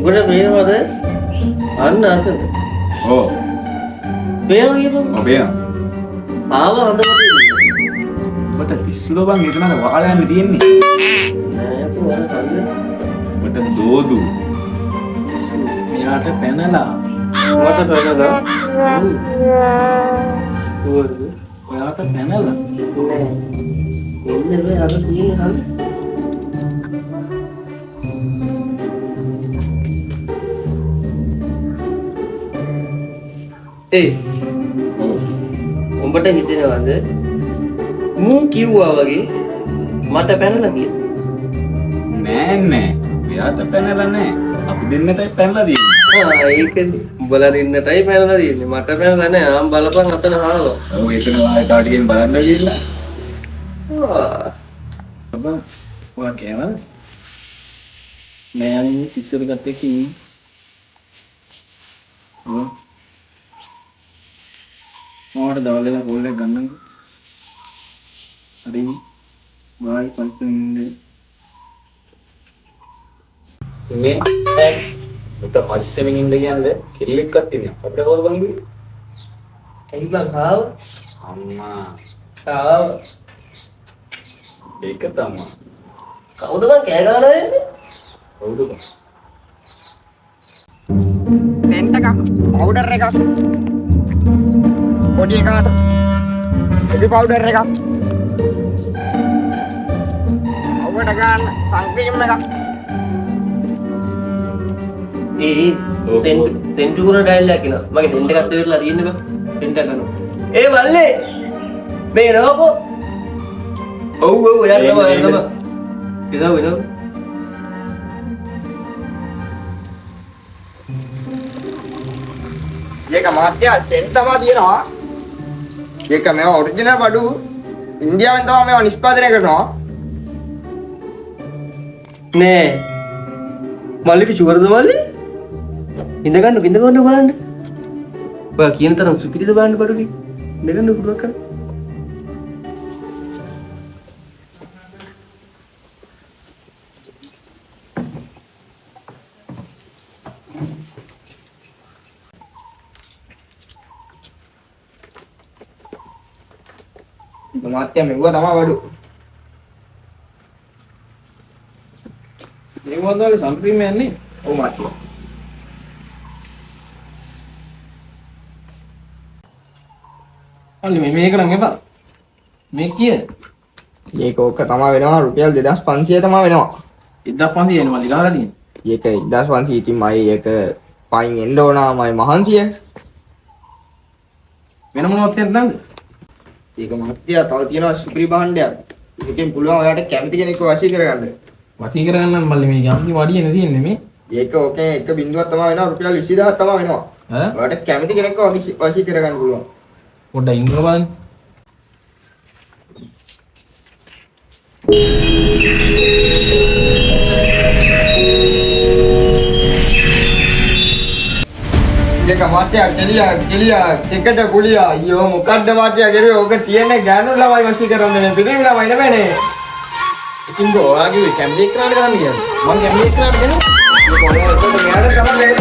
ඔබට මේවද අන්න අතන. ඔව්. මේව කියපන්. ඔව් බේන. ආව හොඳට ඔබට පිස්සුද බං එතනද වහලා යන්න තියෙන්නේ. නෑ පොර කල්ල. ඔබට දෝදු. මෙයාට පැනලා. ඔයාට පැනලා. ඔයාට පැනලා. නෑ. එන්නේ වේ අර තියෙන හරි. ඒ උඹට හිතෙනවද මූ කිව්වා වගේ මට පැනලා කියලා? නෑ. එයාට පැනලා නෑ. අපි දෙන්නටයි පැනලා තියෙන්නේ. ඒකනේ උඹලා දෙන්නටයි පැනලා තියෙන්නේ මට පැනලා නෑ. ආම් බලපන් අතන ආවා. ඔව් එතන ආයෙත් ටිකෙන් බලන්න ගිහිල්ලා. ඔබ ඔයා කෑවද? නෑ අනේ සිස්සර ගත්තේ කී. ඔව්. මොකට දවල්ලා කෝල් එක ගන්නකෝ. හරි. බයි පස්සෙන්නේ. මේ උට පරිස්සමින් ඉන්න කියන්නේ කිරිල්ලෙක් කට්ටිනේ අපිට කවුරු බං කිව්වේ ඇයි බං ආව? අම්මා ආව. ඒක තමයි කවුද බං කෑ ගහනවා එන්නේ? කවුද බං සෙන්ට් එකක් පවුඩර් එකක් පොඩි එකාට පොඩි පවුඩර් එකක් අවුවට ගන්න සංක්‍රීම් එකක් තෙන්ටු කරන ඩයලොග් එක මගේ ටෙන්ට් එකත් දෙවිලා තියෙන්නේ බං ටෙන්ට් එක කරනවා ඒ මල්ලේ මේ නෝකෝ ඔව් එයා තමයි එනවා මේක මාත්‍යා සෙන්ට් තමයි තියෙනවා මේක මේවා ඔරිජිනල් බඩු ඉන්දියාවෙන් තමයි මේවා නිෂ්පාදනය කරනවා නෑ මල්ලිට ෂුගර්ද මල්ලි? ඉඳ ගන්න බලන්න. ඔයා කියන තරම් සුපිරිද බලන්න බඩුනි. ඉඳ ගන්න පුළුවන් කර. මාත්‍යා මෙවුවා තමයි බඩු මේ වන්දනේ සංක්‍රීම යන්නේ ඔව් මාත්‍යා අල්ලි මේක නම් එපා මේ කිය මේක ඕක තමයි වෙනවා රුපියල් 2500 තමයි වෙනවා 1500 එන්නේ මල්ලි ගහලා තියෙන්නේ ඒක 1500 ඉතින් මයි ඒක පයින් එන්න ඕනා මයි මහන්සිය වෙන මොනවද සෙන්ට් නැද්ද ඒක මාත්‍යා තව තියෙනවා සුපිරි භාණ්ඩයක් ඒකෙන් පුළුවන් ඔයාලට කැමති කෙනෙක්ව වශී කරගන්න වතී කරගන්න මල්ලි මේ යම්කි වඩියනේ තියෙන්නේ මේ ඒක ඕකේ එක බිඳුවක් තමයි වෙනවා රුපියල් 20000ක් තමයි වෙනවා ඈ ඔයාලට කැමති කෙනෙක්ව වශී කරගන්න පුළුවන් පොඩ්ඩක් ඉන්න බලන්න ඒක මාත්‍යා කෙලියා එකට කුලියා අයියෝ මොකද්ද මාත්‍යා කරුවේ ඕක තියන්නේ ගෑනු ළමයි වශී කරන්නේ නේ පිටින් ළමයි නෙමෙයිනේ ඉතින් ඔයාගේ කැමති කරන්න කියන්නේ මම කැමති කරන්න දෙනවා ඒක ඔයාලට තමයි